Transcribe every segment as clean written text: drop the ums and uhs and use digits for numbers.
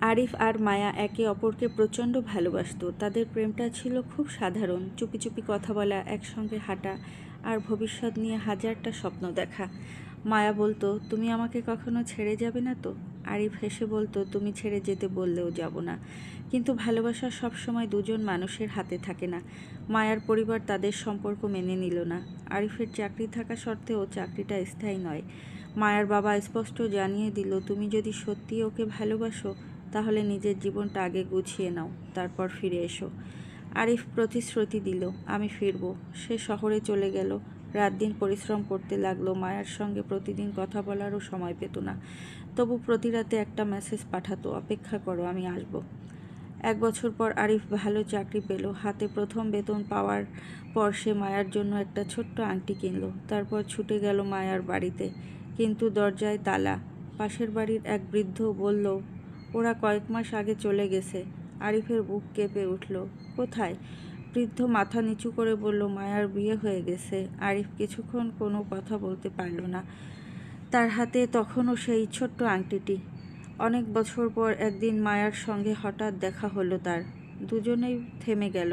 আরিফ আর মায়া একে অপরকে প্রচণ্ড ভালোবাসত। তাদের প্রেমটা ছিল খুব সাধারণ, চুপি চুপি কথা বলা, একসঙ্গে হাঁটা আর ভবিষ্যৎ নিয়ে হাজারটা স্বপ্ন দেখা। মায়া বলতো, তুমি আমাকে কখনো ছেড়ে যাবে না তো? আরিফ হেসে বলতো, তুমি ছেড়ে যেতে বললেও যাব না। কিন্তু ভালোবাসা সবসময় দুজন মানুষের হাতে থাকে না। মায়ার পরিবার তাদের সম্পর্ক মেনে নিল না। আরিফের চাকরি থাকা সত্ত্বেও চাকরিটা স্থায়ী নয়। মায়ার বাবা স্পষ্ট জানিয়ে দিল, তুমি যদি সত্যি ওকে ভালোবাসো তাহলে নিজের জীবনটা আগে গুছিয়ে নাও, তারপর ফিরে এসো। আরিফ প্রতিশ্রুতি দিল, আমি ফিরব। সে শহরে চলে গেল, রাত দিন পরিশ্রম করতে লাগলো। মায়ার সঙ্গে প্রতিদিন কথা বলারও সময় পেত না। তবু প্রতি রাতে একটা মেসেজ পাঠাতো, অপেক্ষা করো, আমি আসব। 1 বছর পর আরিফ ভালো চাকরি পেল। হাতে প্রথম বেতন পাওয়ার পর সে মায়ার জন্য একটা ছোট্ট আংটি কিনল। তারপর ছুটে গেল মায়ার বাড়িতে, কিন্তু দরজায় তালা। পাশের বাড়ির এক বৃদ্ধ বলল, ওরা কয়েক মাস আগে চলে গেছে। আরিফের বুক কেঁপে উঠল। কোথায়? বৃদ্ধ মাথা নিচু করে বলল, মায়ার বিয়ে হয়ে গেছে। আরিফ কিছুক্ষণ কোনো কথা বলতে পারল না। তার হাতে তখনও সেই ছোট্ট আংটিটি। অনেক বছর পর একদিন মায়ার সঙ্গে হঠাৎ দেখা হলো তার। দুজনেই থেমে গেল।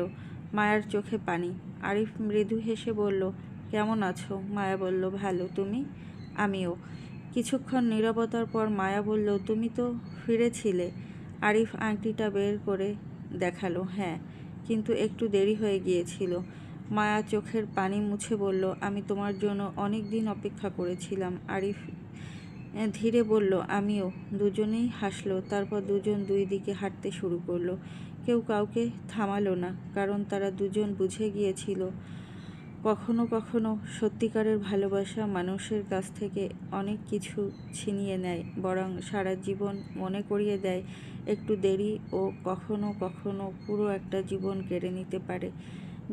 মায়ার চোখে পানি। আরিফ মৃদু হেসে বলল, কেমন আছো? মায়া বলল, ভালো, তুমি? আমিও। কিছুক্ষণ নীরবতার পর মায়া বলল, তুমি তো ফিরেছিলে। আরিফ আংটিটা বের করে দেখালো, হ্যাঁ, কিন্তু একটু দেরি হয়ে গিয়েছিল। মায়া চোখের পানি মুছে বলল, আমি তোমার জন্য অনেক দিন অপেক্ষা করেছিলাম। আরিফ ধীরে বলল, আমিও। দুজনেই হাসলো। তারপর দুজন দুই দিকে হাঁটতে শুরু করলো। কেউ কাউকে থামালো না, কারণ তারা দুজন বুঝে গিয়েছিল কখনো কখনো সত্যিকারের ভালোবাসা মানুষের কাছ থেকে অনেক কিছু ছিনিয়ে নেয়, বরং সারা জীবন মনে করিয়ে দেয়। একটু দেরি ও কখনো কখনো পুরো একটা জীবন কেড়ে নিতে পারে।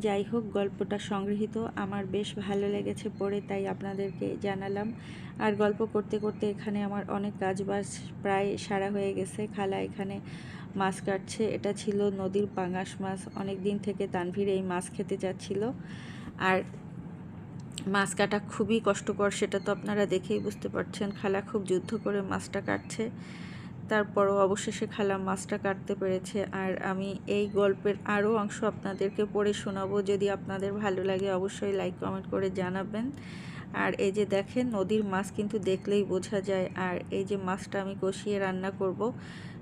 যাই হোক, গল্পটা সংগৃহীত, আমার বেশ ভালো লেগেছে পড়ে, তাই আপনাদেরকে জানালাম। আর গল্প করতে করতে এখানে আমার অনেক কাজবাজ প্রায় সারা হয়ে গেছে। খালা এখানে মাছ কাটছে। এটা ছিল নদীর পাঙাশ মাছ। অনেক দিন থেকে তানভীর এই মাছ খেতে চাচ্ছিল। আর মাছ কাটা খুবই কষ্টকর, সেটা তো আপনারা দেখেই বুঝতে পারছেন। খালা খুব যুদ্ধ করে মাছটা কাটছে, তারপরও অবশেষে খালা মাছটা কাটতে পেরেছে। আর আমি এই গল্পের আরও অংশ আপনাদেরকে পড়ে শোনাবো। যদি আপনাদের ভালো লাগে অবশ্যই লাইক কমেন্ট করে জানাবেন। আর এই যে দেখেন, নদীর মাছ কিন্তু দেখলেই বোঝা যায়। আর এই যে মাছটা আমি কষিয়ে রান্না করব।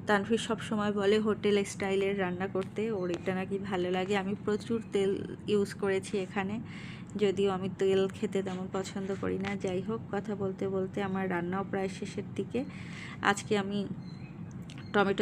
তানভীর সবসময় বলে হোটেল স্টাইলের রান্না করতে, ওর এটা নাকি ভালো লাগে। আমি প্রচুর তেল ইউজ করেছি এখানে, যদিও আমি তেল খেতে তেমন পছন্দ করি না। যাই হোক, কথা বলতে বলতে আমার রান্নাও প্রায় শেষের দিকে। আজকে আমি টমেটো